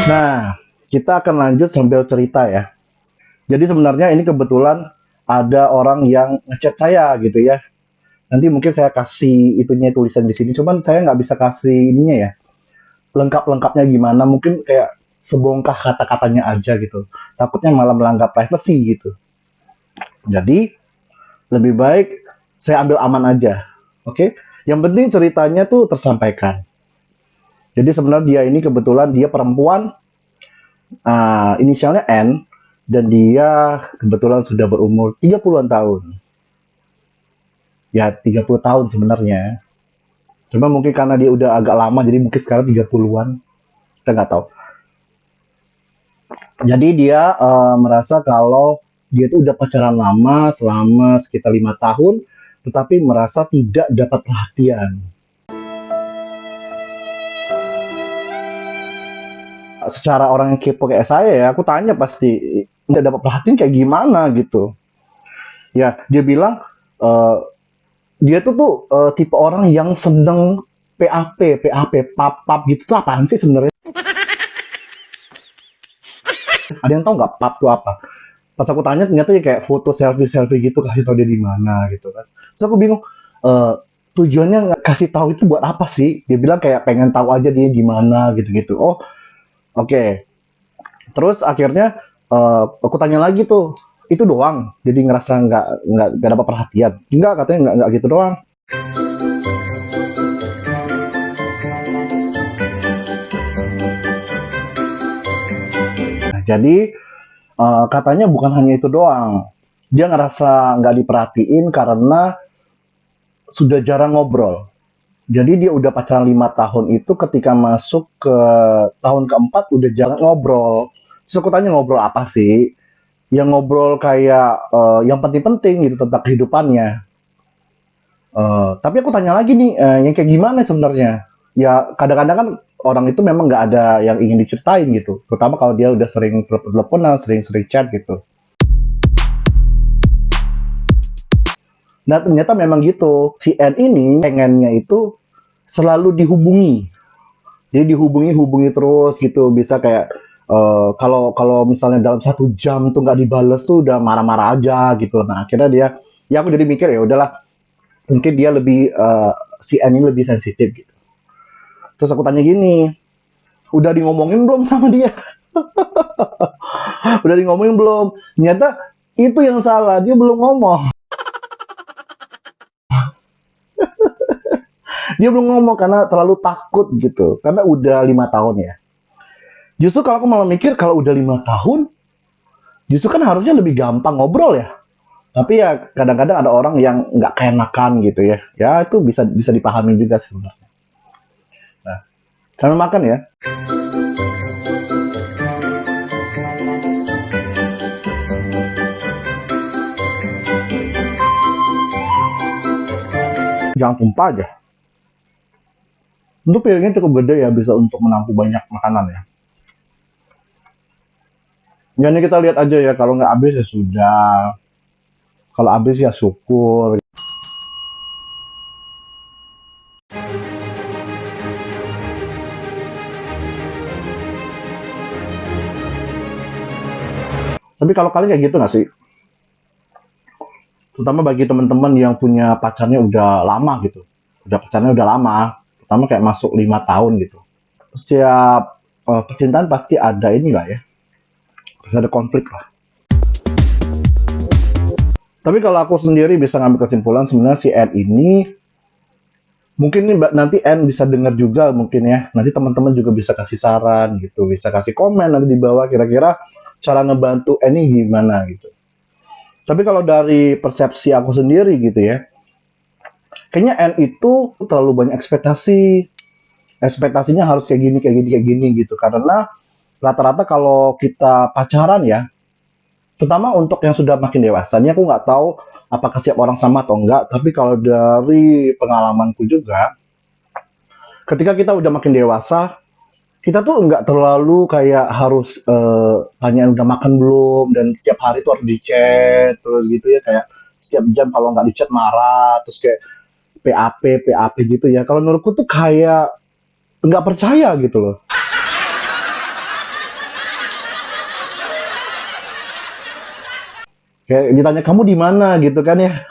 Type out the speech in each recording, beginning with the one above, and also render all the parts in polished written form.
Nah, kita akan lanjut sambil cerita ya. Jadi sebenarnya ini kebetulan ada orang yang ngechat saya gitu ya. Nanti mungkin saya kasih itunya tulisan di sini. Cuman saya nggak bisa kasih ininya ya. Lengkap-lengkapnya gimana? Mungkin kayak sebongkah kata-katanya aja gitu. Takutnya malah melanggar privacy gitu. Jadi lebih baik saya ambil aman aja. Oke? Yang penting ceritanya tuh tersampaikan. Jadi sebenarnya dia ini kebetulan dia perempuan, inisialnya N, dan dia kebetulan sudah berumur 30-an tahun. Ya 30 tahun sebenarnya. Cuma mungkin karena dia udah agak lama jadi mungkin sekarang 30-an. Kita nggak tahu. Jadi dia merasa kalau dia tuh udah pacaran lama selama sekitar 5 tahun, tetapi merasa tidak dapat perhatian. Secara orang yang kepo kayak saya ya, aku tanya pasti nggak dapat perhatian kayak gimana gitu. Ya dia bilang eh, dia tuh tipe orang yang seneng PAP, pap gitu tuh apaan sih sebenarnya? Ada yang tahu nggak pap tuh apa? Pas aku tanya ternyata ya kayak foto selfie gitu kasih tahu dia di mana gitu kan. Terus aku bingung eh tujuannya kasih tahu itu buat apa sih? Dia bilang kayak pengen tahu aja dia di mana gitu-gitu. Oh, oke. Okay. Terus akhirnya aku tanya lagi tuh, itu doang. Jadi ngerasa nggak dapat perhatian. Enggak, katanya nggak gitu doang. Nah, jadi katanya bukan hanya itu doang. Dia ngerasa nggak diperhatiin karena sudah jarang ngobrol. Jadi dia udah pacaran 5 tahun itu ketika masuk ke tahun keempat udah jarang ngobrol. Terus aku tanya ngobrol apa sih? Yang ngobrol kayak yang penting-penting gitu tentang kehidupannya. Tapi aku tanya lagi nih, yang kayak gimana sebenarnya? Ya kadang-kadang kan orang itu memang nggak ada yang ingin diceritain gitu. Terutama kalau dia udah sering teleponan, sering-sering chat gitu. Nah ternyata memang gitu. Si N ini pengennya itu selalu dihubungi. Jadi dihubungi terus gitu. Bisa kayak kalau kalau misalnya dalam 1 jam tuh nggak dibales tuh udah marah-marah aja gitu. Nah akhirnya dia, ya aku jadi mikir ya udahlah, mungkin dia lebih si N ini lebih sensitif gitu. Terus aku tanya gini, udah di ngomongin belum sama dia? Udah di ngomongin belum? Ternyata itu yang salah, dia belum ngomong. Dia belum ngomong karena terlalu takut gitu. Karena udah 5 tahun ya. Justru kalau aku malah mikir kalau udah 5 tahun, justru kan harusnya lebih gampang ngobrol ya. Tapi ya kadang-kadang ada orang yang nggak keenakan gitu ya. Ya itu bisa bisa dipahami juga sebenarnya. Nah, sambil makan ya. Jangan tumpah aja. Untuk piringnya cukup gede ya, bisa untuk menampung banyak makanan ya. Ya ini kita lihat aja ya, kalau nggak habis ya sudah. Kalau habis ya syukur. Tapi kalau kalian kayak gitu nggak sih? Terutama bagi teman-teman yang punya pacarnya udah lama gitu. Udah pacarnya udah lama. Terutama kayak masuk 5 tahun gitu. Setiap percintaan pasti ada inilah ya. Pasti ada konflik lah. Tapi kalau aku sendiri bisa ngambil kesimpulan sebenarnya si N ini mungkin nih nanti N bisa dengar juga mungkin ya. Nanti teman-teman juga bisa kasih saran gitu, bisa kasih komen nanti di bawah kira-kira cara ngebantu N ini gimana gitu. Tapi kalau dari persepsi aku sendiri gitu ya, kayaknya N itu terlalu banyak ekspektasi. Ekspektasinya harus kayak gini gitu. Karena rata-rata kalau kita pacaran ya, terutama untuk yang sudah makin dewasa, ini aku nggak tahu apakah setiap orang sama atau enggak, tapi kalau dari pengalamanku juga, ketika kita udah makin dewasa, kita tuh nggak terlalu kayak harus tanya udah makan belum, dan setiap hari tuh harus di chat terus gitu ya, kayak setiap jam kalau nggak di chat marah, terus kayak PAP gitu ya. Kalau menurutku tuh kayak nggak percaya gitu loh. Kayak ditanya kamu di mana gitu kan ya.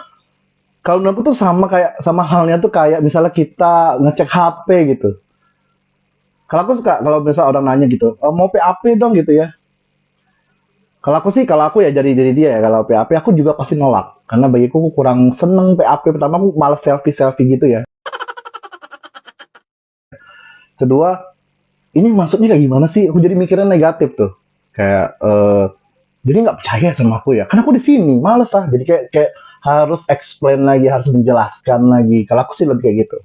Kalau menurutku tuh sama halnya tuh kayak misalnya kita ngecek HP gitu. Kalau aku suka kalau misalnya orang nanya gitu, "Oh, mau PAP dong," gitu ya. Kalau aku ya jadi dia ya, kalau PAP aku juga pasti nolak. Karena bagiku aku kurang seneng PAP. Pertama aku malas selfie-selfie gitu ya. Kedua, ini maksudnya kayak gimana sih? Aku jadi mikirnya negatif tuh. Kayak jadi nggak percaya sama aku ya. Karena aku di sini, males lah. Jadi kayak harus explain lagi, harus menjelaskan lagi. Kalau aku sih lebih kayak gitu.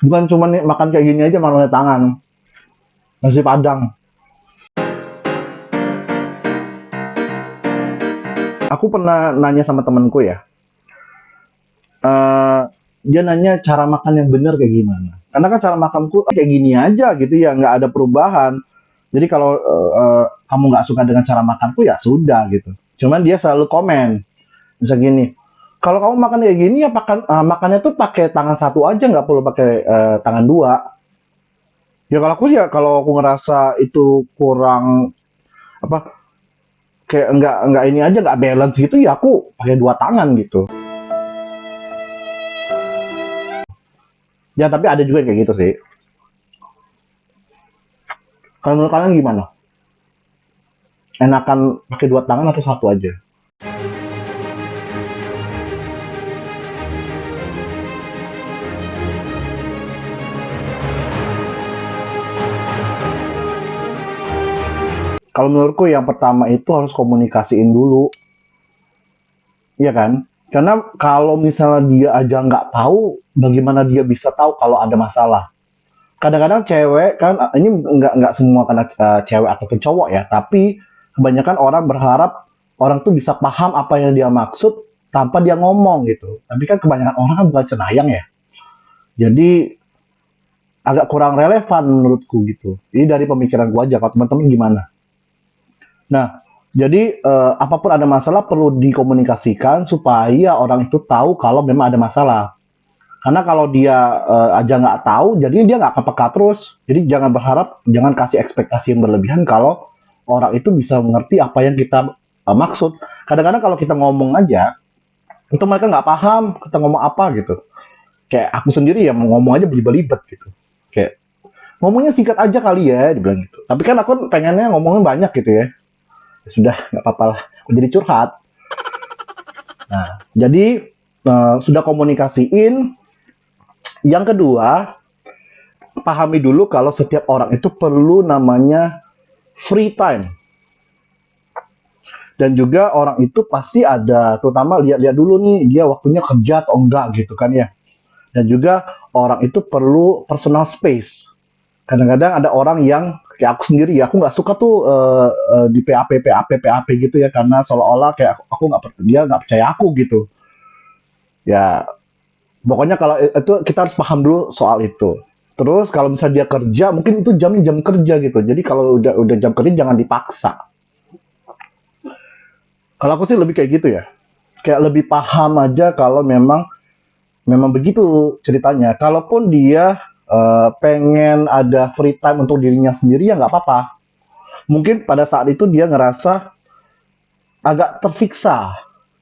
Bukan cuma nih makan kayak gini aja malah tangan. Nasi Padang. Aku pernah nanya sama temenku ya. eh Dia nanya cara makan yang benar kayak gimana. Karena kan cara makanku kayak gini aja gitu ya, nggak ada perubahan. Jadi kalau kamu nggak suka dengan cara makanku ya sudah gitu. Cuman dia selalu komen, bisa gini. Kalau kamu makan kayak gini ya makannya tuh pakai tangan satu aja, nggak perlu pakai tangan dua. Ya kalau aku ngerasa itu kurang apa kayak nggak ini aja nggak balance gitu ya aku pakai dua tangan gitu. Ya tapi ada juga yang kayak gitu sih. Kalau menurut kalian gimana? Enakan pakai dua tangan atau satu aja? Kalau menurutku yang pertama itu harus komunikasiin dulu, iya kan? Karena kalau misalnya dia aja nggak tahu, bagaimana dia bisa tahu kalau ada masalah? Kadang-kadang cewek kan, ini nggak semua karena cewek atau cowok ya, tapi kebanyakan orang berharap orang tuh bisa paham apa yang dia maksud tanpa dia ngomong gitu. Tapi kan kebanyakan orang kan bukan cenayang ya. Jadi agak kurang relevan menurutku gitu. Ini dari pemikiran gua aja. Kalau teman-teman gimana? Nah, jadi apapun ada masalah perlu dikomunikasikan supaya orang itu tahu kalau memang ada masalah. Karena kalau dia aja nggak tahu, jadi dia nggak akan peka terus. Jadi jangan kasih ekspektasi yang berlebihan kalau orang itu bisa mengerti apa yang kita maksud. Kadang-kadang kalau kita ngomong aja, itu mereka nggak paham kita ngomong apa gitu. Kayak aku sendiri ya mau ngomong aja belibet-libet gitu. Kayak ngomongnya singkat aja kali ya, dibilang gitu. Tapi kan aku pengennya ngomongnya banyak gitu ya. Ya sudah, nggak apa-apa lah. Aku jadi curhat. Nah, jadi sudah komunikasiin. Yang kedua, pahami dulu kalau setiap orang itu perlu namanya free time. Dan juga orang itu pasti ada, terutama lihat-lihat dulu nih, dia waktunya kerja atau enggak gitu kan ya. Dan juga orang itu perlu personal space. Kadang-kadang ada orang yang kayak aku sendiri ya, aku nggak suka tuh di PAP gitu ya, karena seolah-olah kayak aku nggak dia nggak percaya aku gitu. Ya, pokoknya kalau itu kita harus paham dulu soal itu. Terus kalau misalnya dia kerja, mungkin itu jamnya jam kerja gitu. Jadi kalau udah jam kerja jangan dipaksa. Kalau aku sih lebih kayak gitu ya. Kayak lebih paham aja kalau memang memang begitu ceritanya. Kalaupun dia pengen ada free time untuk dirinya sendiri ya nggak apa-apa. Mungkin pada saat itu dia ngerasa agak tersiksa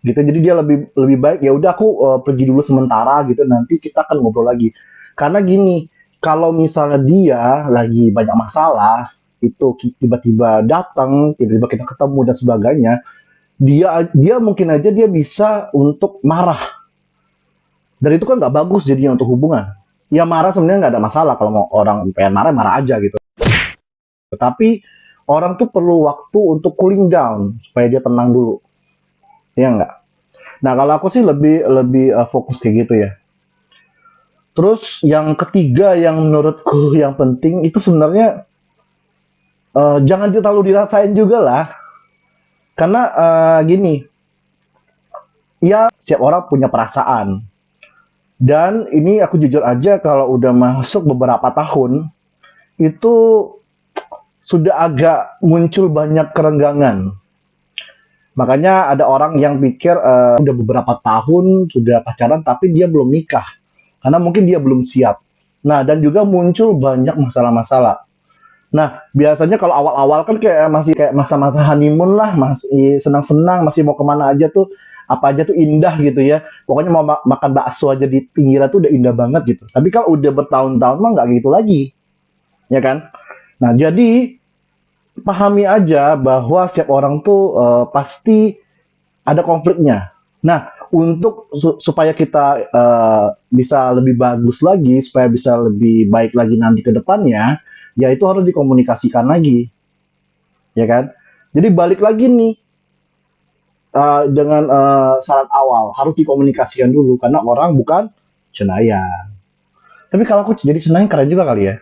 gitu. Jadi dia lebih lebih baik ya udah aku pergi dulu sementara gitu. Nanti kita akan ngobrol lagi. Karena gini, kalau misalnya dia lagi banyak masalah, itu tiba-tiba datang, tiba-tiba kita ketemu dan sebagainya, dia mungkin aja dia bisa untuk marah. Dan itu kan nggak bagus jadinya untuk hubungan. Ya marah sebenarnya nggak ada masalah kalau mau orang pengen marah marah aja gitu. Tetapi orang tuh perlu waktu untuk cooling down supaya dia tenang dulu. Ya nggak. Nah kalau aku sih lebih lebih fokus kayak gitu ya. Terus yang ketiga yang menurutku yang penting itu sebenarnya jangan terlalu dirasain juga lah. Karena gini, ya setiap orang punya perasaan. Dan ini aku jujur aja kalau udah masuk beberapa tahun, itu sudah agak muncul banyak kerenggangan. Makanya ada orang yang pikir udah beberapa tahun sudah pacaran tapi dia belum nikah. Karena mungkin dia belum siap. Nah, dan juga muncul banyak masalah-masalah. Nah, biasanya kalau awal-awal kan kayak masih kayak masa-masa honeymoon lah, masih senang-senang, masih mau kemana aja tuh, apa aja tuh indah gitu ya. Pokoknya mau makan bakso aja di pinggiran tuh udah indah banget gitu. Tapi kalau udah bertahun-tahun mah nggak gitu lagi, ya kan? Nah, jadi pahami aja bahwa setiap orang tuh pasti ada konfliknya. Nah, untuk supaya kita bisa lebih bagus lagi, supaya bisa lebih baik lagi nanti ke depannya, ya itu harus dikomunikasikan lagi, ya kan? Jadi balik lagi nih dengan syarat awal harus dikomunikasikan dulu karena orang bukan cenayang. Tapi kalau aku jadi cenayang keren juga kali ya.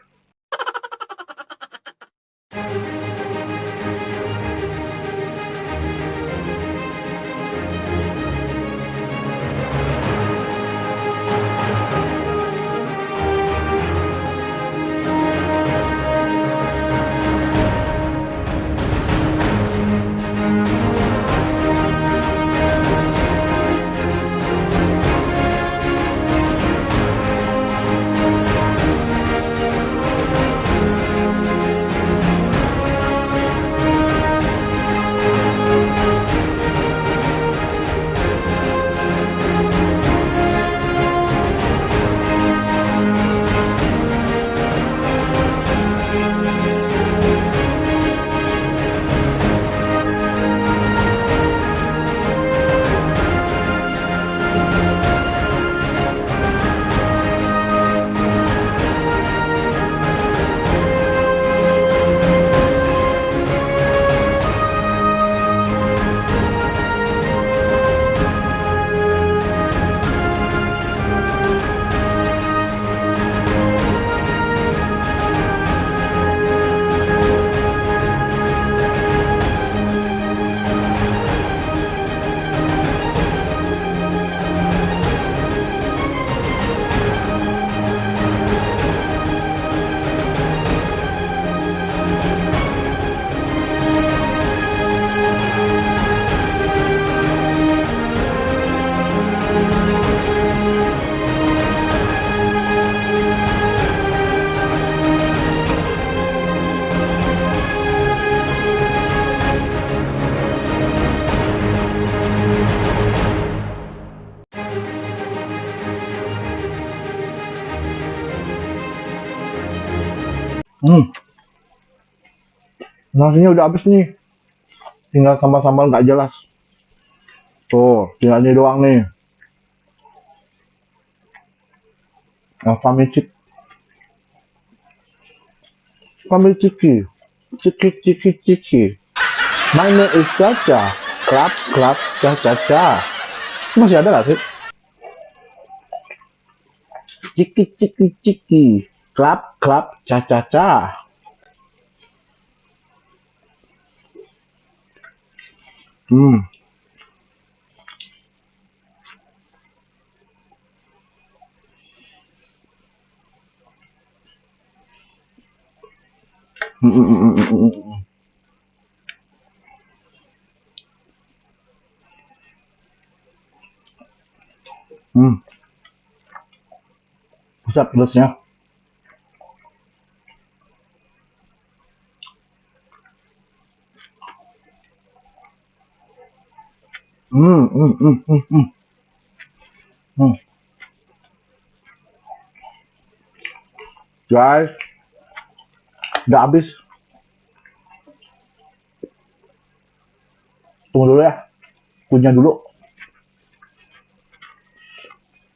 Hmm, nasinya udah habis nih, tinggal sambal-sambal nggak jelas. Tuh, tinggal ini doang nih. Famicik, famiciki, ciki ciki ciki. My name is Caca. Clap, clap, cha cha cha. Masih ada nggak sih? Ciki ciki ciki. Clap, clap, cha cha cha. Hmm. Hmm, hmm, hmm, hmm, hmm, hmm. Hmm. Bisa pedasnya. Hmm, hmm, hmm, hmm, hmm. Hmm. Guys, udah habis. Tunggu dulu ya. Punya dulu.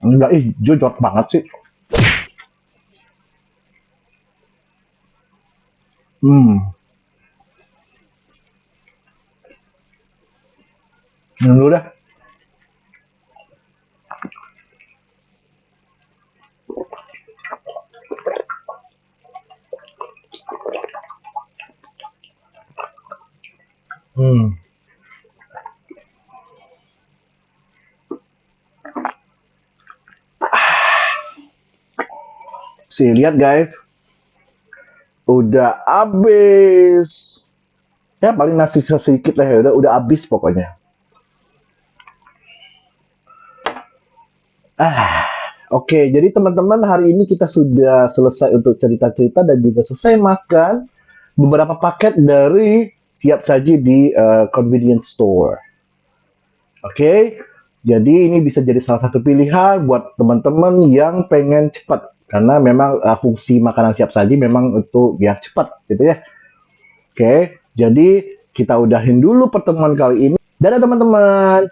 Enggak, jujur banget sih. Hmm. Minum dulu dah. Hmm. Sih, lihat guys. Udah habis. Ya paling nasi sedikit lah ya. Udah habis pokoknya. Ah. Oke, jadi teman-teman hari ini kita sudah selesai untuk cerita-cerita dan juga selesai makan beberapa paket dari siap saji di convenience store. Oke, jadi ini bisa jadi salah satu pilihan buat teman-teman yang pengen cepat. Karena memang fungsi makanan siap saji memang untuk biar cepat gitu ya. Oke, jadi kita udahin dulu pertemuan kali ini. Dadah teman-teman.